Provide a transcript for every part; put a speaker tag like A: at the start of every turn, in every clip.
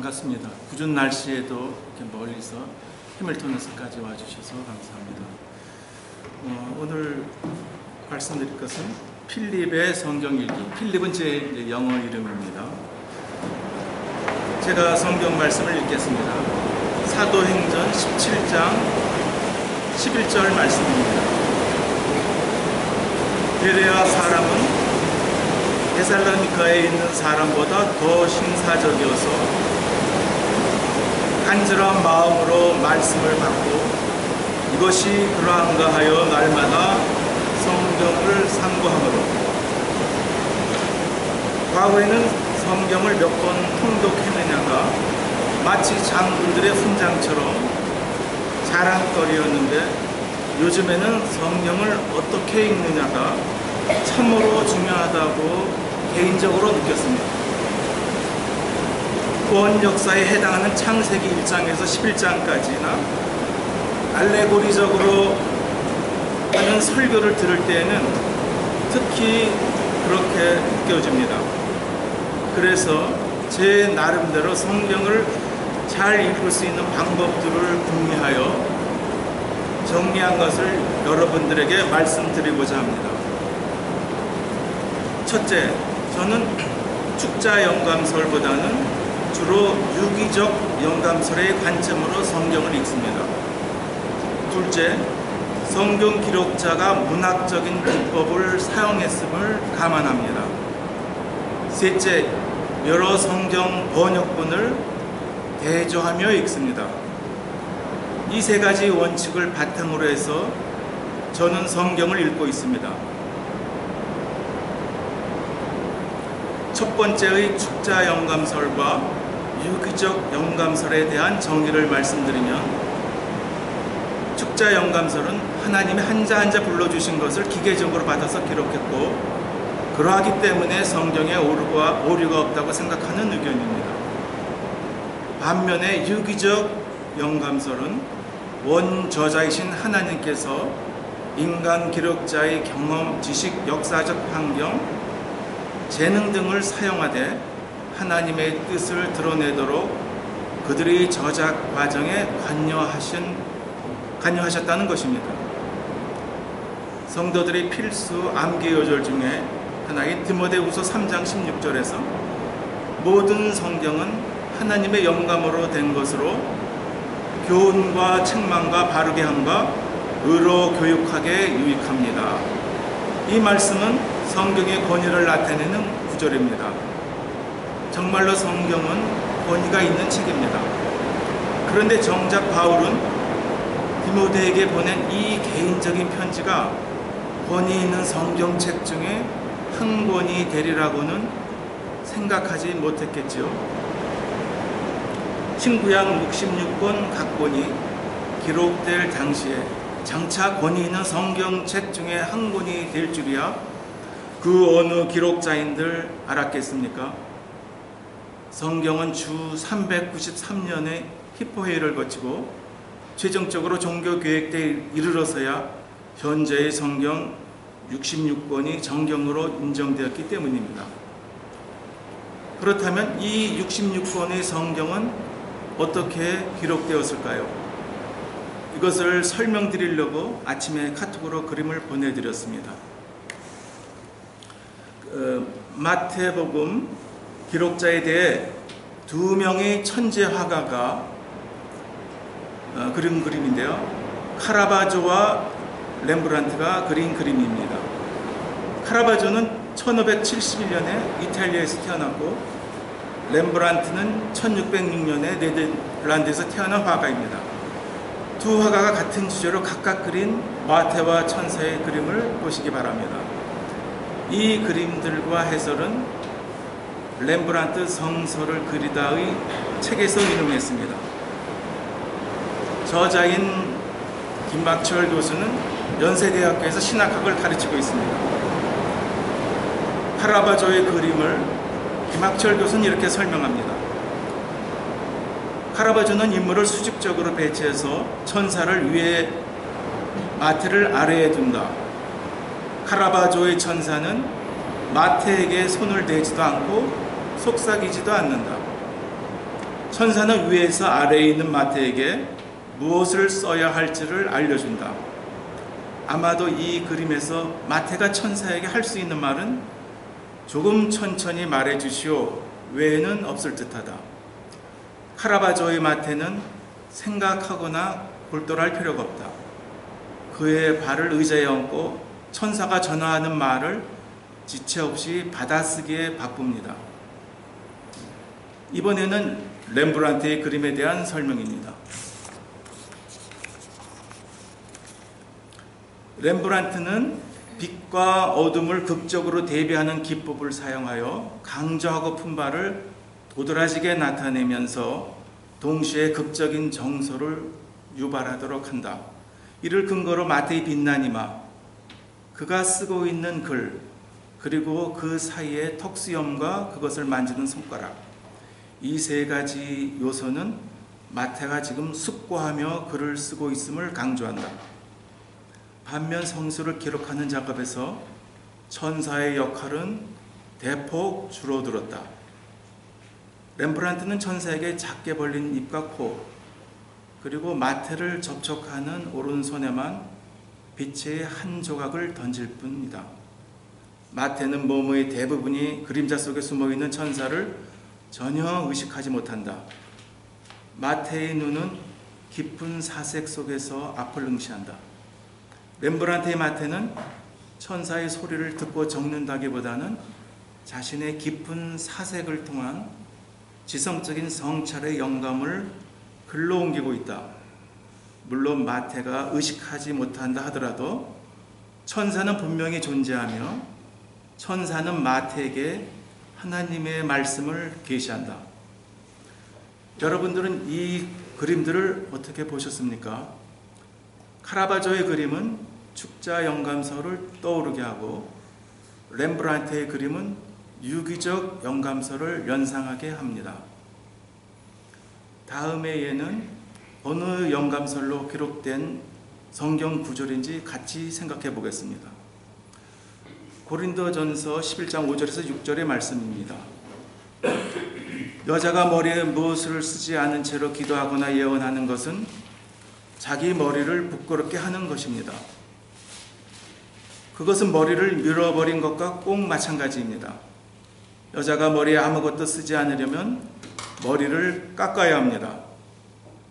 A: 반갑습니다. 궂은 날씨에도 이렇게 멀리서 해밀턴에서까지 와주셔서 감사합니다. 오늘 말씀드릴 것은 필립의 성경 읽기. 필립은 제 영어 이름입니다. 제가 성경 말씀을 읽겠습니다. 사도행전 17장 11절 말씀입니다. 베레아 사람은 데살로니가에 있는 사람보다 더 신사적이어서 간절한 마음으로 말씀을 받고 이것이 그러한가 하여 날마다 성경을 상고하므로, 과거에는 성경을 몇 번 통독했느냐가 마치 장군들의 훈장처럼 자랑거리였는데, 요즘에는 성경을 어떻게 읽느냐가 참으로 중요하다고 개인적으로 느꼈습니다. 구원 역사에 해당하는 창세기 1장에서 11장까지나 알레고리적으로 하는 설교를 들을 때에는 특히 그렇게 느껴집니다. 그래서 제 나름대로 성경을 잘 읽을 수 있는 방법들을 궁리하여 정리한 것을 여러분들에게 말씀드리고자 합니다. 첫째, 저는 축자 영감설보다는 주로 유기적 영감설의 관점으로 성경을 읽습니다. 둘째, 성경 기록자가 문학적인 기법을 사용했음을 감안합니다. 셋째, 여러 성경 번역본을 대조하며 읽습니다. 이 세 가지 원칙을 바탕으로 해서 저는 성경을 읽고 있습니다. 첫 번째의 축자 영감설과 유기적 영감설에 대한 정의를 말씀드리면, 축자 영감설은 하나님이 한자 한자 불러주신 것을 기계적으로 받아서 기록했고, 그러하기 때문에 성경에 오류가 없다고 생각하는 의견입니다. 반면에 유기적 영감설은 원저자이신 하나님께서 인간 기록자의 경험, 지식, 역사적 환경, 재능 등을 사용하되 하나님의 뜻을 드러내도록 그들의 저작 과정에 관여하셨다는 것입니다. 성도들의 필수 암기 요절 중에 하나인 디모데후서 3장 16절에서 모든 성경은 하나님의 영감으로 된 것으로 교훈과 책망과 바르게 함과 의로 교육하게 유익합니다. 이 말씀은 성경의 권위를 나타내는 구절입니다. 정말로 성경은 권위가 있는 책입니다. 그런데 정작 바울은 디모데에게 보낸 이 개인적인 편지가 권위 있는 성경책 중에 한 권이 되리라고는 생각하지 못했겠지요. 신구약 66권 각 권이 기록될 당시에 장차 권위 있는 성경책 중에 한 권이 될 줄이야 그 어느 기록자인들 알았겠습니까? 성경은 주 393년의 히포회의를 거치고 최종적으로 종교개혁대에 이르러서야 현재의 성경 66권이 정경으로 인정되었기 때문입니다. 그렇다면 이 66권의 성경은 어떻게 기록되었을까요? 이것을 설명드리려고 아침에 카톡으로 그림을 보내드렸습니다. 마태복음 기록자에 대해 두 명의 천재 화가가 그린 그림인데요. 카라바조와 렘브란트가 그린 그림입니다. 카라바조는 1571년에 이탈리아에서 태어났고, 렘브란트는 1606년에 네덜란드에서 태어난 화가입니다. 두 화가가 같은 주제로 각각 그린 마태와 천사의 그림을 보시기 바랍니다. 이 그림들과 해설은 렘브란트 성서를 그리다의 책에서 인용했습니다. 저자인 김박철 교수는 연세대학교에서 신학학을 가르치고 있습니다. 카라바조의 그림을 김학철 교수는 이렇게 설명합니다. 카라바조는 인물을 수직적으로 배치해서 천사를 위에, 마태를 아래에 둔다. 카라바조의 천사는 마태에게 손을 대지도 않고 속삭이지도 않는다. 천사는 위에서 아래에 있는 마태에게 무엇을 써야 할지를 알려준다. 아마도 이 그림에서 마태가 천사에게 할 수 있는 말은 조금 천천히 말해주시오 외에는 없을 듯하다. 카라바조의 마태는 생각하거나 골똘할 필요가 없다. 그의 발을 의자에 얹고 천사가 전하는 말을 지체 없이 받아쓰기에 바쁩니다. 이번에는 렘브란트의 그림에 대한 설명입니다. 렘브란트는 빛과 어둠을 극적으로 대비하는 기법을 사용하여 강조하고 품바를 도드라지게 나타내면서 동시에 극적인 정서를 유발하도록 한다. 이를 근거로 마태의 빛난 이마, 그가 쓰고 있는 글, 그리고 그 사이에 턱수염과 그것을 만지는 손가락, 이 세 가지 요소는 마태가 지금 숙고하며 글을 쓰고 있음을 강조한다. 반면 성수를 기록하는 작업에서 천사의 역할은 대폭 줄어들었다. 렘브란트는 천사에게 작게 벌린 입과 코, 그리고 마태를 접촉하는 오른손에만 빛의 한 조각을 던질 뿐이다. 마태는 몸의 대부분이 그림자 속에 숨어있는 천사를 전혀 의식하지 못한다. 마태의 눈은 깊은 사색 속에서 앞을 응시한다. 렘브란트의 마태는 천사의 소리를 듣고 적는다기보다는 자신의 깊은 사색을 통한 지성적인 성찰의 영감을 글로 옮기고 있다. 물론 마태가 의식하지 못한다 하더라도 천사는 분명히 존재하며 천사는 마태에게 하나님의 말씀을 계시한다. 여러분들은 이 그림들을 어떻게 보셨습니까? 카라바조의 그림은 축자 영감서를 떠오르게 하고 렘브란트의 그림은 유기적 영감서를 연상하게 합니다. 다음에 얘는 어느 영감설로 기록된 성경 구절인지 같이 생각해 보겠습니다. 고린도전서 11장 5절에서 6절의 말씀입니다. 여자가 머리에 무엇을 쓰지 않은 채로 기도하거나 예언하는 것은 자기 머리를 부끄럽게 하는 것입니다. 그것은 머리를 밀어버린 것과 꼭 마찬가지입니다. 여자가 머리에 아무것도 쓰지 않으려면 머리를 깎아야 합니다.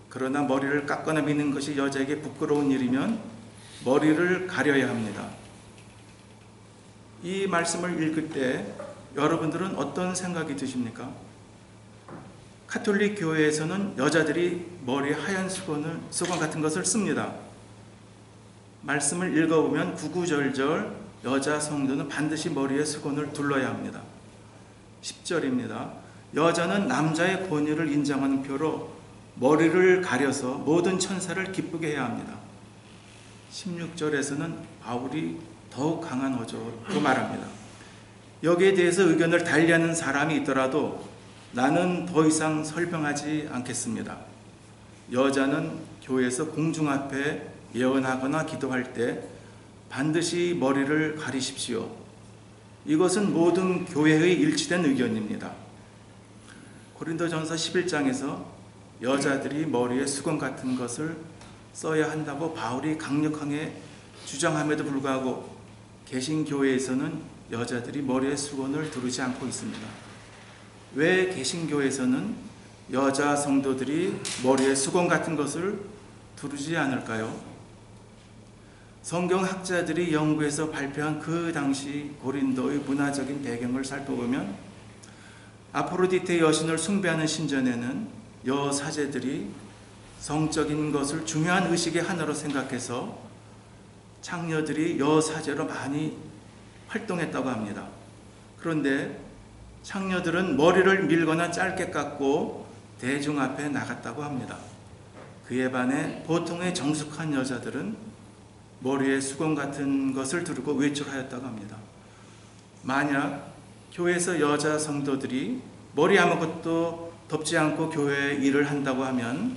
A: 그러나 머리를 깎거나 미는 것이 여자에게 부끄러운 일이면 머리를 가려야 합니다. 이 말씀을 읽을 때 여러분들은 어떤 생각이 드십니까? 가톨릭 교회에서는 여자들이 머리에 하얀 수건 같은 것을 씁니다. 말씀을 읽어보면 구구절절 여자 성도는 반드시 머리에 수건을 둘러야 합니다. 10절입니다. 여자는 남자의 권위를 인정하는 표로 머리를 가려서 모든 천사를 기쁘게 해야 합니다. 16절에서는 바울이 더욱 강한 어조로 말합니다. 여기에 대해서 의견을 달리하는 사람이 있더라도 나는 더 이상 설명하지 않겠습니다. 여자는 교회에서 공중 앞에 예언하거나 기도할 때 반드시 머리를 가리십시오. 이것은 모든 교회의 일치된 의견입니다. 고린도전서 11장에서 여자들이 머리에 수건 같은 것을 써야 한다고 바울이 강력하게 주장함에도 불구하고 개신교회에서는 여자들이 머리에 수건을 두르지 않고 있습니다. 왜 개신교에서는 여자 성도들이 머리에 수건 같은 것을 두르지 않을까요? 성경학자들이 연구해서 발표한 그 당시 고린도의 문화적인 배경을 살펴보면 아프로디테 여신을 숭배하는 신전에는 여사제들이 성적인 것을 중요한 의식의 하나로 생각해서 창녀들이 여사제로 많이 활동했다고 합니다. 그런데 창녀들은 머리를 밀거나 짧게 깎고 대중 앞에 나갔다고 합니다. 그에 반해 보통의 정숙한 여자들은 머리에 수건 같은 것을 두르고 외출하였다고 합니다. 만약 교회에서 여자 성도들이 머리 아무것도 덮지 않고 교회 일을 한다고 하면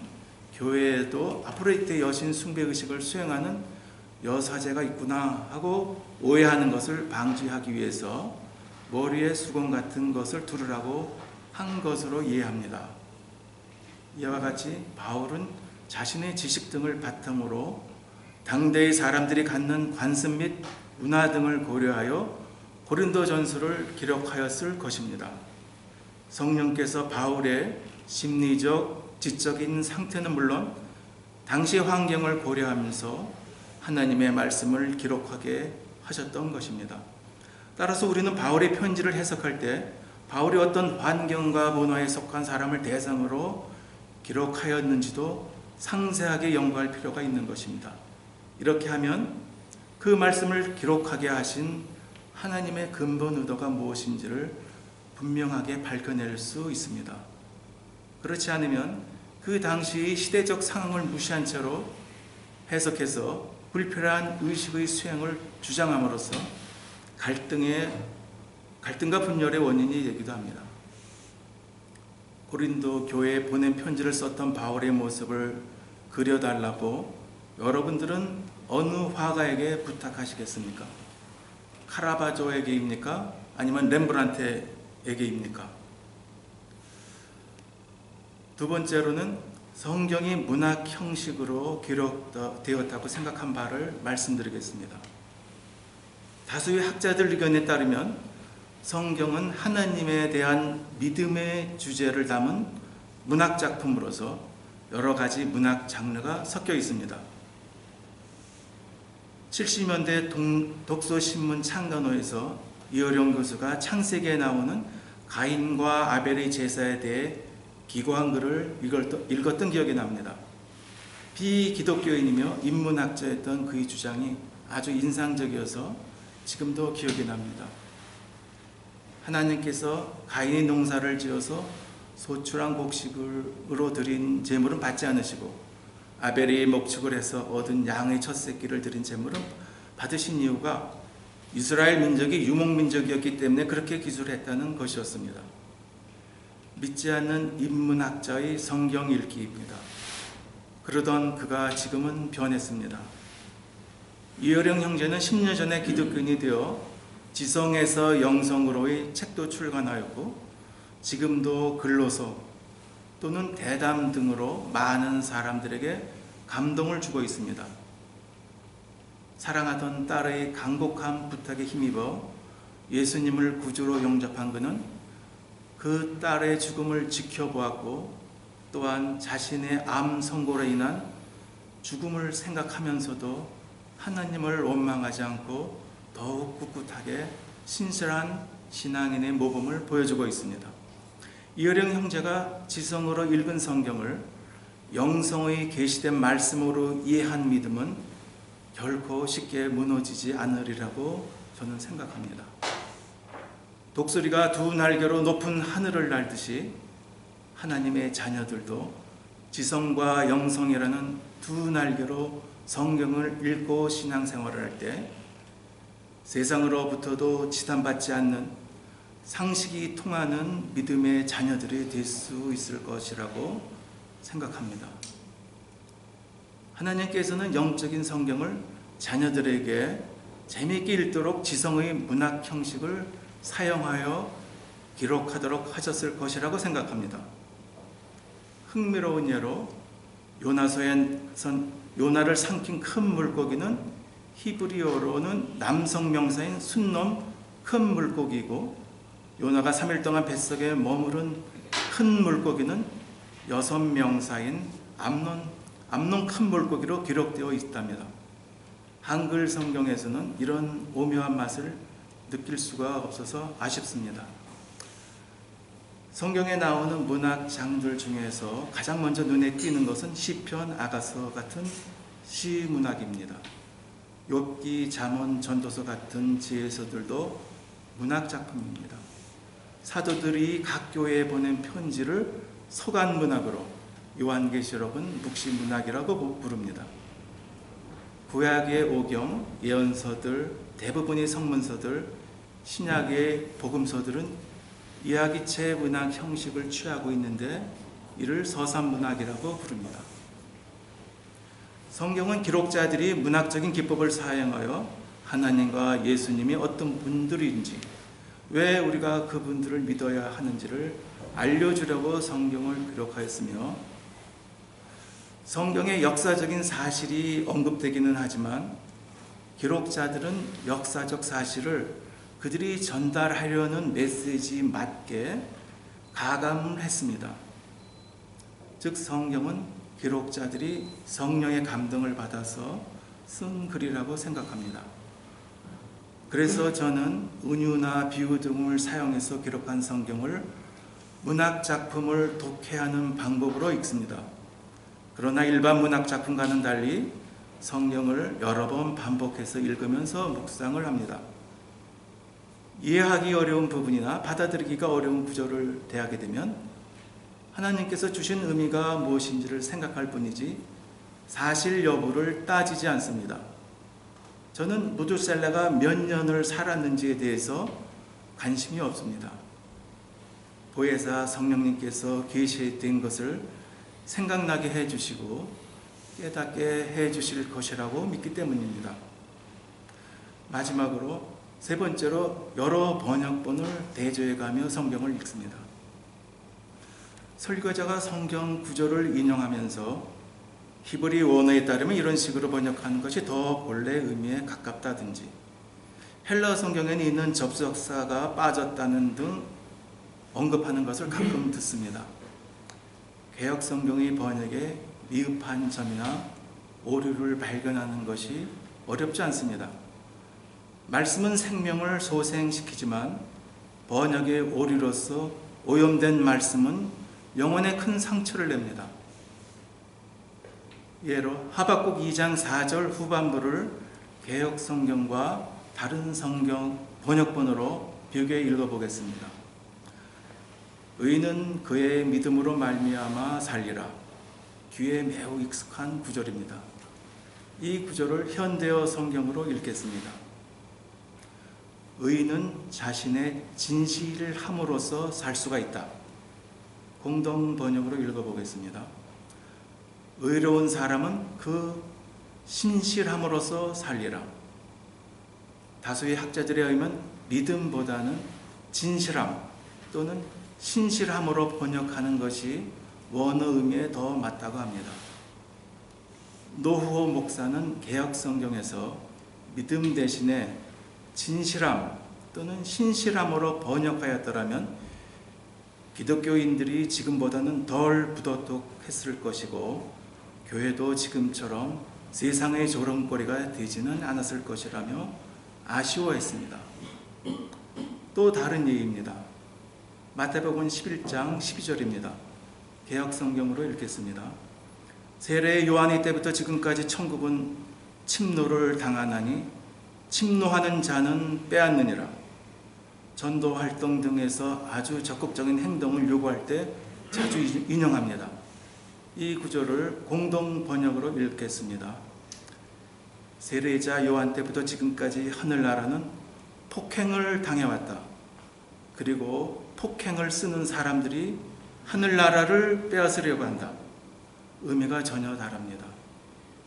A: 교회에도 아프로디테 여신 숭배의식을 수행하는 여사제가 있구나 하고 오해하는 것을 방지하기 위해서 머리에 수건 같은 것을 두르라고 한 것으로 이해합니다. 이와 같이 바울은 자신의 지식 등을 바탕으로 당대의 사람들이 갖는 관습 및 문화 등을 고려하여 고린도전서를 기록하였을 것입니다. 성령께서 바울의 심리적, 지적인 상태는 물론 당시 환경을 고려하면서 하나님의 말씀을 기록하게 하셨던 것입니다. 따라서 우리는 바울의 편지를 해석할 때 바울이 어떤 환경과 문화에 속한 사람을 대상으로 기록하였는지도 상세하게 연구할 필요가 있는 것입니다. 이렇게 하면 그 말씀을 기록하게 하신 하나님의 근본 의도가 무엇인지를 분명하게 밝혀낼 수 있습니다. 그렇지 않으면 그 당시의 시대적 상황을 무시한 채로 해석해서 불필요한 의식의 수행을 주장함으로써 갈등과 분열의 원인이 되기도 합니다. 고린도 교회에 보낸 편지를 썼던 바울의 모습을 그려달라고 여러분들은 어느 화가에게 부탁하시겠습니까? 카라바조에게입니까? 아니면 렘브란트에게입니까? 두 번째로는 성경이 문학 형식으로 기록되었다고 생각한 바를 말씀드리겠습니다. 다수의 학자들 의견에 따르면 성경은 하나님에 대한 믿음의 주제를 담은 문학 작품으로서 여러 가지 문학 장르가 섞여 있습니다. 70년대 독서신문 창간호에서 이어령 교수가 창세기에 나오는 가인과 아벨의 제사에 대해 기고한 글을 읽었던 기억이 납니다. 비기독교인이며 인문학자였던 그의 주장이 아주 인상적이어서 지금도 기억이 납니다. 하나님께서 가인이 농사를 지어서 소출한 곡식으로 드린 제물은 받지 않으시고 아벨이 목축을 해서 얻은 양의 첫 새끼를 드린 제물은 받으신 이유가 이스라엘 민족이 유목민족이었기 때문에 그렇게 기술했다는 것이었습니다. 믿지 않는 인문학자의 성경 읽기입니다. 그러던 그가 지금은 변했습니다. 이어령 형제는 10년 전에 기독교인이 되어 지성에서 영성으로의 책도 출간하였고 지금도 글로서 또는 대담 등으로 많은 사람들에게 감동을 주고 있습니다. 사랑하던 딸의 간곡한 부탁에 힘입어 예수님을 구주로 영접한 그는 그 딸의 죽음을 지켜보았고 또한 자신의 암 선고로 인한 죽음을 생각하면서도 하나님을 원망하지 않고 더욱 꿋꿋하게 신실한 신앙인의 모범을 보여주고 있습니다. 이어령 형제가 지성으로 읽은 성경을 영성의 계시된 말씀으로 이해한 믿음은 결코 쉽게 무너지지 않으리라고 저는 생각합니다. 독수리가 두 날개로 높은 하늘을 날듯이 하나님의 자녀들도 지성과 영성이라는 두 날개로 성경을 읽고 신앙생활을 할 때 세상으로부터도 지탄받지 않는 상식이 통하는 믿음의 자녀들이 될 수 있을 것이라고 생각합니다. 하나님께서는 영적인 성경을 자녀들에게 재미있게 읽도록 지성의 문학 형식을 사용하여 기록하도록 하셨을 것이라고 생각합니다. 흥미로운 예로 요나서에선 요나를 삼킨 큰 물고기는 히브리어로는 남성 명사인 순놈 큰 물고기이고 요나가 3일 동안 뱃속에 머무른 큰 물고기는 여성 명사인 암논 큰 물고기로 기록되어 있답니다. 한글 성경에서는 이런 오묘한 맛을 느낄 수가 없어서 아쉽습니다. 성경에 나오는 문학 장들 중에서 가장 먼저 눈에 띄는 것은 시편, 아가서 같은 시문학입니다. 욥기, 잠언, 전도서 같은 지혜서들도 문학 작품입니다. 사도들이 각 교회에 보낸 편지를 서간 문학으로 요한계시록은 묵시문학이라고 부릅니다. 구약의 오경, 예언서들, 대부분의 성문서들, 신약의 복음서들은 이야기체 문학 형식을 취하고 있는데 이를 서산문학이라고 부릅니다. 성경은 기록자들이 문학적인 기법을 사용하여 하나님과 예수님이 어떤 분들인지 왜 우리가 그분들을 믿어야 하는지를 알려주려고 성경을 기록하였으며 성경에 역사적인 사실이 언급되기는 하지만 기록자들은 역사적 사실을 그들이 전달하려는 메시지에 맞게 가감을 했습니다. 즉 성경은 기록자들이 성령의 감동을 받아서 쓴 글이라고 생각합니다. 그래서 저는 은유나 비유 등을 사용해서 기록한 성경을 문학 작품을 독해하는 방법으로 읽습니다. 그러나 일반 문학 작품과는 달리 성경을 여러 번 반복해서 읽으면서 묵상을 합니다. 이해하기 어려운 부분이나 받아들이기가 어려운 구절을 대하게 되면 하나님께서 주신 의미가 무엇인지를 생각할 뿐이지 사실 여부를 따지지 않습니다. 저는 무두셀라가 몇 년을 살았는지에 대해서 관심이 없습니다. 보혜사 성령님께서 계시된 것을 생각나게 해주시고 깨닫게 해주실 것이라고 믿기 때문입니다. 마지막으로 세 번째로 여러 번역본을 대조해가며 성경을 읽습니다. 설교자가 성경 구절을 인용하면서 히브리 원어에 따르면 이런 식으로 번역하는 것이 더 본래 의미에 가깝다든지 헬라 성경에는 있는 접속사가 빠졌다는 등 언급하는 것을 가끔 듣습니다. 개역 성경의 번역에 미흡한 점이나 오류를 발견하는 것이 어렵지 않습니다. 말씀은 생명을 소생시키지만 번역의 오류로서 오염된 말씀은 영혼에 큰 상처를 냅니다. 예로 하박국 2장 4절 후반부를 개역 성경과 다른 성경 번역본으로 비교해 읽어보겠습니다. 의인은 그의 믿음으로 말미암아 살리라. 귀에 매우 익숙한 구절입니다. 이 구절을 현대어 성경으로 읽겠습니다. 의인은 자신의 진실을 함으로써 살 수가 있다. 공동 번역으로 읽어보겠습니다. 의로운 사람은 그 신실함으로써 살리라. 다수의 학자들에 의하면 믿음보다는 진실함 또는 신실함으로 번역하는 것이 원어 의미에 더 맞다고 합니다. 노후호 목사는 개역 성경에서 믿음 대신에 진실함 또는 신실함으로 번역하였더라면 기독교인들이 지금보다는 덜 부도덕했을 것이고 교회도 지금처럼 세상의 조롱거리가 되지는 않았을 것이라며 아쉬워했습니다. 또 다른 얘기입니다. 마태복음 11장 12절입니다. 개역 성경으로 읽겠습니다. 세례 요한의 때부터 지금까지 천국은 침노를 당하나니 침노하는 자는 빼앗느니라. 전도 활동 등에서 아주 적극적인 행동을 요구할 때 자주 인용합니다. 이 구절을 공동 번역으로 읽겠습니다. 세례자 요한 때부터 지금까지 하늘나라는 폭행을 당해왔다. 그리고 폭행을 쓰는 사람들이 하늘나라를 빼앗으려고 한다. 의미가 전혀 다릅니다.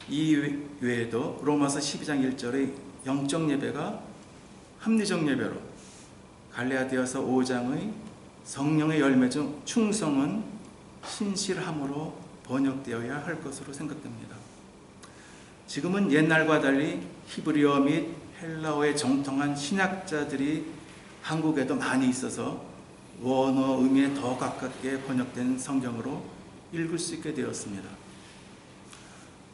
A: 이 외에도 로마서 12장 1절의 영적 예배가 합리적 예배로, 갈라디아서 5장의 성령의 열매 중 충성은 신실함으로 번역되어야 할 것으로 생각됩니다. 지금은 옛날과 달리 히브리어 및 헬라어에 정통한 신학자들이 한국에도 많이 있어서 원어 의미에 더 가깝게 번역된 성경으로 읽을 수 있게 되었습니다.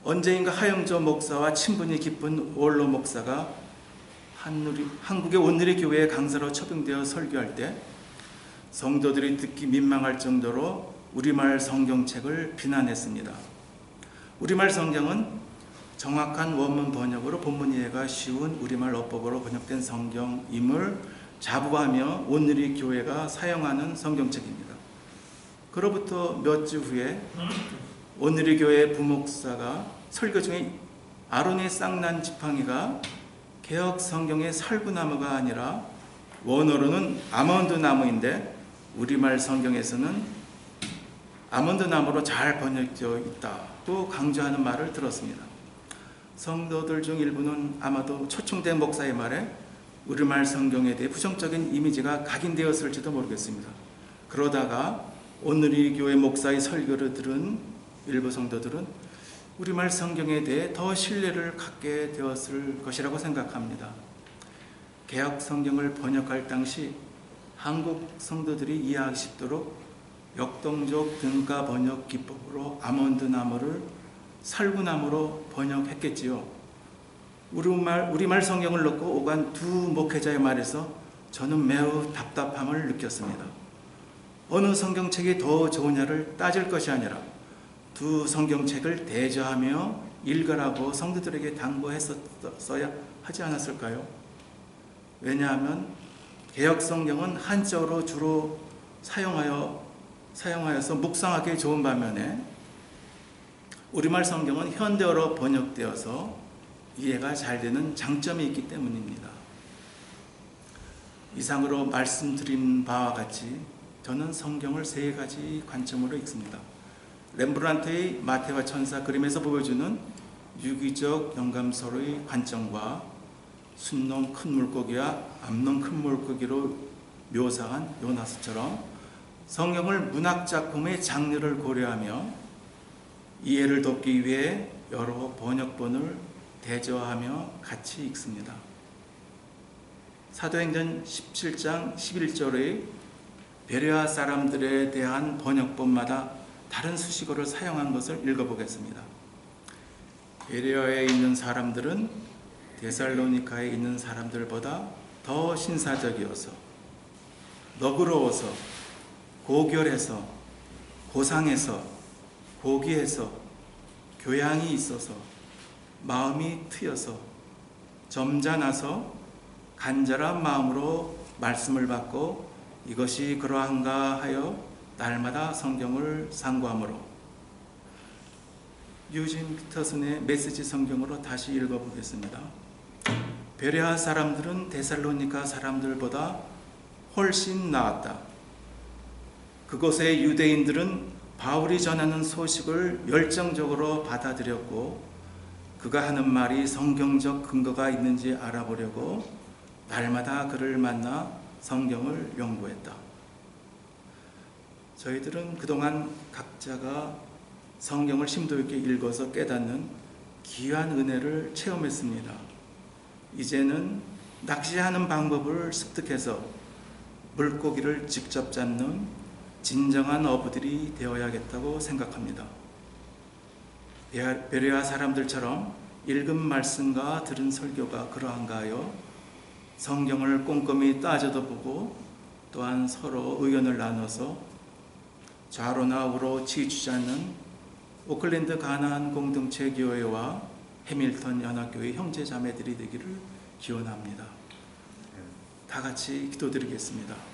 A: 언제인가 하영조 목사와 친분이 깊은 원로 목사가 한국의 온누리 교회의 강사로 초빙되어 설교할 때 성도들이 듣기 민망할 정도로 우리말 성경책을 비난했습니다. 우리말 성경은 정확한 원문 번역으로 본문 이해가 쉬운 우리말 어법으로 번역된 성경임을 자부하며 온누리 교회가 사용하는 성경책입니다. 그로부터 몇 주 후에 온누리 교회 부목사가 설교 중에 아론의 쌍난 지팡이가 개역 성경의 살구나무가 아니라 원어로는 아몬드 나무인데 우리말 성경에서는 아몬드 나무로 잘 번역되어 있다고 강조하는 말을 들었습니다. 성도들 중 일부는 아마도 초청된 목사의 말에 우리말 성경에 대해 부정적인 이미지가 각인되었을지도 모르겠습니다. 그러다가 온누리 교회 목사의 설교를 들은 일부 성도들은 우리말 성경에 대해 더 신뢰를 갖게 되었을 것이라고 생각합니다. 개역 성경을 번역할 당시 한국 성도들이 이해하기 쉽도록 역동적 등가 번역 기법으로 아몬드 나무를 살구나무로 번역했겠지요. 우리말 성경을 놓고 오간 두 목회자의 말에서 저는 매우 답답함을 느꼈습니다. 어느 성경책이 더 좋으냐를 따질 것이 아니라 두 성경책을 대조하며 읽으라고 성도들에게 당부했었어야 하지 않았을까요? 왜냐하면 개역 성경은 한자어로 주로 사용하여서 묵상하기 좋은 반면에 우리말 성경은 현대어로 번역되어서 이해가 잘 되는 장점이 있기 때문입니다. 이상으로 말씀드린 바와 같이 저는 성경을 세 가지 관점으로 읽습니다. 렘브란트의 마태와 천사 그림에서 보여주는 유기적 영감서로의 관점과 순놈 큰 물고기와 암놈 큰 물고기로 묘사한 요나스처럼 성경을 문학작품의 장르를 고려하며 이해를 돕기 위해 여러 번역본을 대조하며 같이 읽습니다. 사도행전 17장 11절의 베레아 사람들에 대한 번역본마다 다른 수식어를 사용한 것을 읽어보겠습니다. 베레아에 있는 사람들은 데살로니카에 있는 사람들보다 더 신사적이어서 너그러워서 고결해서 고상해서 고귀해서 교양이 있어서 마음이 트여서 점잖아서 간절한 마음으로 말씀을 받고 이것이 그러한가 하여 날마다 성경을 상고함으로. 유진 피터슨의 메시지 성경으로 다시 읽어보겠습니다. 베레아 사람들은 데살로니가 사람들보다 훨씬 나았다. 그곳의 유대인들은 바울이 전하는 소식을 열정적으로 받아들였고 그가 하는 말이 성경적 근거가 있는지 알아보려고 날마다 그를 만나 성경을 연구했다. 저희들은 그동안 각자가 성경을 심도 있게 읽어서 깨닫는 귀한 은혜를 체험했습니다. 이제는 낚시하는 방법을 습득해서 물고기를 직접 잡는 진정한 어부들이 되어야겠다고 생각합니다. 베레아 사람들처럼 읽은 말씀과 들은 설교가 그러한가 하여 성경을 꼼꼼히 따져도 보고 또한 서로 의견을 나눠서 좌로나 우로 치우치지 않는 오클랜드 가나안 공동체 교회와 해밀턴 연합교회 형제 자매들이 되기를 기원합니다. 다 같이 기도드리겠습니다.